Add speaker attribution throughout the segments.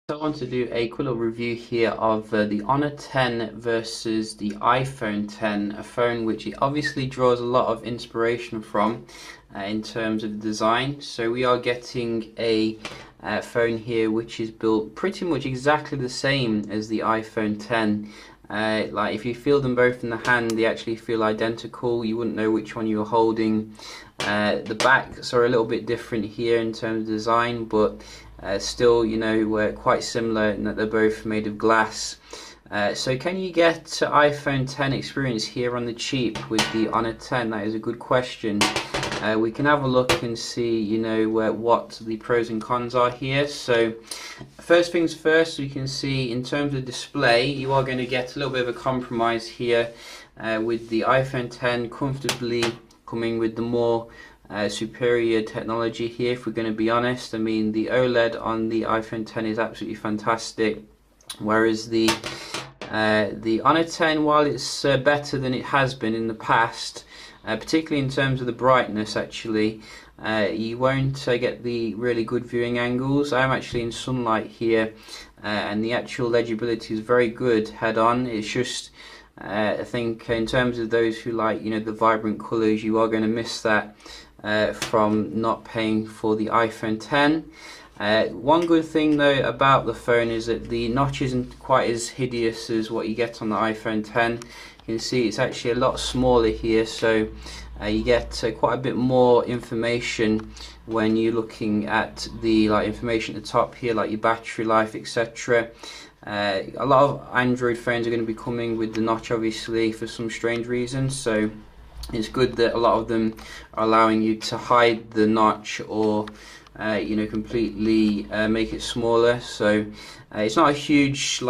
Speaker 1: So I want to do a quick little review here of the Honor 10 versus the iPhone 10, a phone which it obviously draws a lot of inspiration from in terms of design. So we are getting a phone here which is built pretty much exactly the same as the iPhone 10. Like if you feel them both in the hand, they actually feel identical. You wouldn't know which one you were holding. The backs are a little bit different here in terms of design, but still, quite similar in that they're both made of glass. So can you get iPhone 10 experience here on the cheap with the Honor 10? That is a good question. We can have a look and see, what the pros and cons are here. So first things first, we can see in terms of display, you are going to get a little bit of a compromise here with the iPhone 10 comfortably coming with the more superior technology here, if we're going to be honest. I mean, the OLED on the iPhone 10 is absolutely fantastic, whereas the Honor 10, while it's better than it has been in the past, particularly in terms of the brightness, actually, you won't get the really good viewing angles. I'm actually in sunlight here, and the actual legibility is very good head-on. It's just I think in terms of those who like, the vibrant colours, you are going to miss that from not paying for the iPhone 10. One good thing though about the phone is that the notch isn't quite as hideous as what you get on the iPhone 10. You can see it's actually a lot smaller here, so you get quite a bit more information when you're looking at the information at the top here, like your battery life, etc. A lot of Android phones are going to be coming with the notch, obviously, for some strange reason, so it's good that a lot of them are allowing you to hide the notch or completely make it smaller. So it's not a huge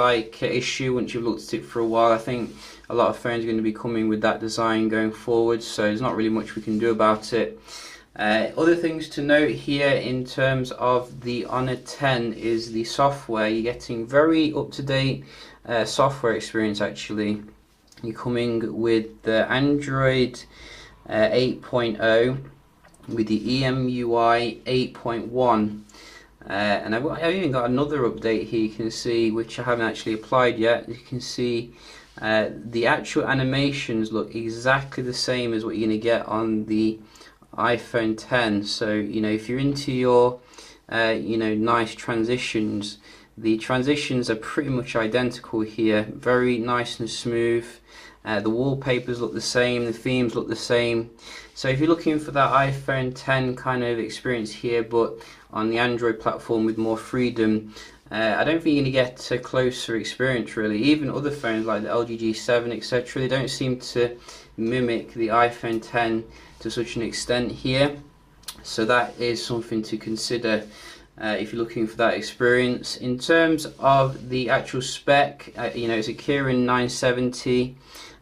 Speaker 1: issue once you've looked at it for a while. I think a lot of phones are going to be coming with that design going forward, so there's not really much we can do about it. Other things to note here in terms of the Honor 10 is the software. You're getting very up-to-date software experience, actually. You're coming with the Android 8.0 with the EMUI 8.1, and I've even got another update here you can see, which I haven't actually applied yet. You can see the actual animations look exactly the same as what you're going to get on the iPhone 10. So if you're into your nice transitions, the transitions are pretty much identical here, very nice and smooth. The wallpapers look the same, the themes look the same. So if you're looking for that iPhone 10 kind of experience here, but on the Android platform with more freedom, I don't think you're going to get a closer experience really. Even other phones like the LG G7, etc., they don't seem to mimic the iPhone 10 to such an extent here. So that is something to consider if you're looking for that experience. In terms of the actual spec, it's a Kirin 970.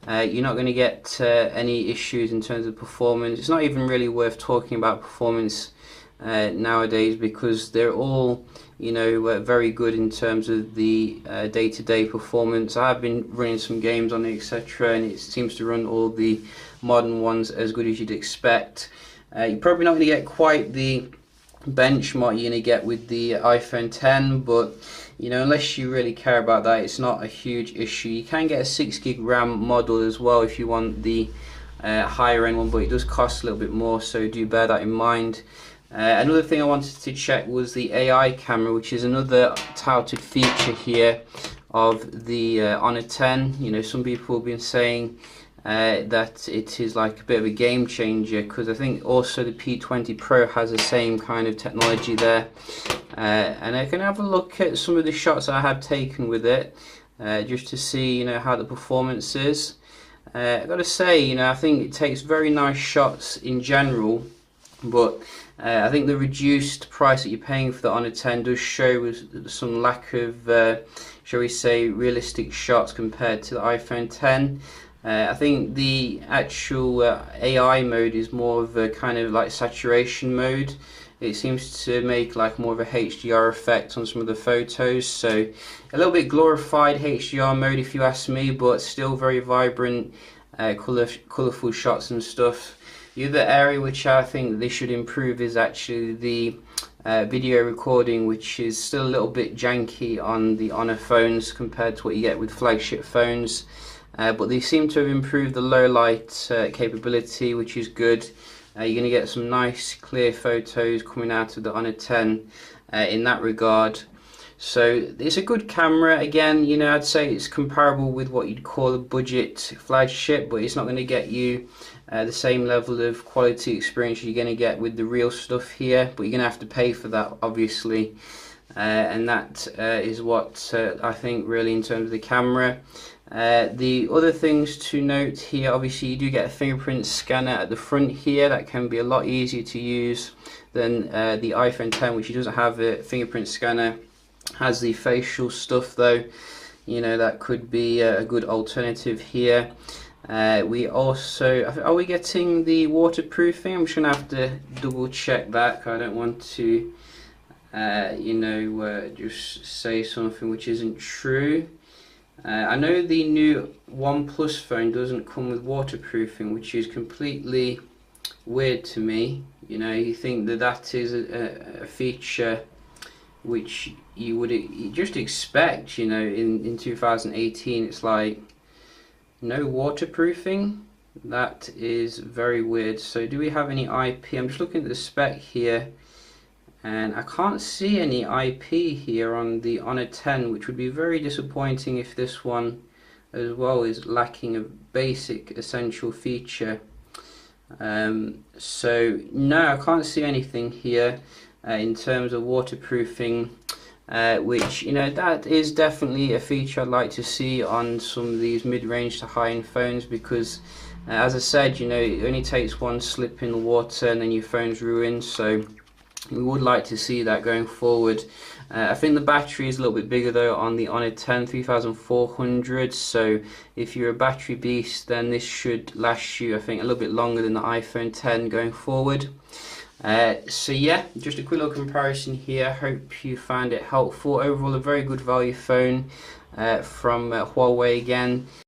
Speaker 1: You're not going to get any issues in terms of performance. It's not even really worth talking about performance nowadays, because they're all very good in terms of the day-to-day performance. I've been running some games on it, etc., and it seems to run all the modern ones as good as you'd expect. You're probably not going to get quite the benchmark you're going to get with the iPhone 10, but unless you really care about that, it's not a huge issue. You can get a 6GB RAM model as well if you want the higher end one, but it does cost a little bit more, so do bear that in mind. Another thing I wanted to check was the AI camera, which is another touted feature here of the Honor 10. Some people have been saying that it is like a bit of a game changer, because I think also the P20 Pro has the same kind of technology there. And I can have a look at some of the shots I have taken with it, just to see how the performance is. I've got to say, I think it takes very nice shots in general, but I think the reduced price that you're paying for the Honor 10 does show some lack of, shall we say, realistic shots compared to the iPhone 10. I think the actual AI mode is more of a kind of like saturation mode. It seems to make more of a HDR effect on some of the photos, so a little bit glorified HDR mode if you ask me, but still very vibrant, colourful shots and stuff. The other area which I think they should improve is actually the video recording, which is still a little bit janky on the Honor phones compared to what you get with flagship phones. But they seem to have improved the low light capability, which is good. You're going to get some nice clear photos coming out of the Honor 10 in that regard. So it's a good camera. Again, you know, I'd say it's comparable with what you'd call a budget flagship, but it's not going to get you the same level of quality experience you're going to get with the real stuff here, but you're going to have to pay for that, obviously. And that is what I think really in terms of the camera. The other things to note here, obviously you do get a fingerprint scanner at the front here. That can be a lot easier to use than the iPhone 10, which doesn't have a fingerprint scanner. Has the facial stuff though, you know, that could be a good alternative here. We also, are we getting the waterproofing? I'm just gonna have to double check that. I don't want to you know, just say something which isn't true. I know the new OnePlus phone doesn't come with waterproofing, which is completely weird to me. You know, you think that that is a feature which you would just expect, you know, in 2018. It's like, no waterproofing? That is very weird. So do we have any IP? I'm just looking at the spec here, and I can't see any IP here on the Honor 10, which would be very disappointing if this one as well is lacking a basic essential feature. So no, I can't see anything here in terms of waterproofing, which, you know, that is definitely a feature I'd like to see on some of these mid-range to high-end phones, because as I said, you know, it only takes one slip in the water and then your phone's ruined. So we would like to see that going forward. I think the battery is a little bit bigger though on the Honor 10, 3400, so if you're a battery beast then this should last you, I think, a little bit longer than the iPhone 10 going forward. So yeah, just a quick little comparison here. Hope you found it helpful. Overall, a very good value phone from Huawei again.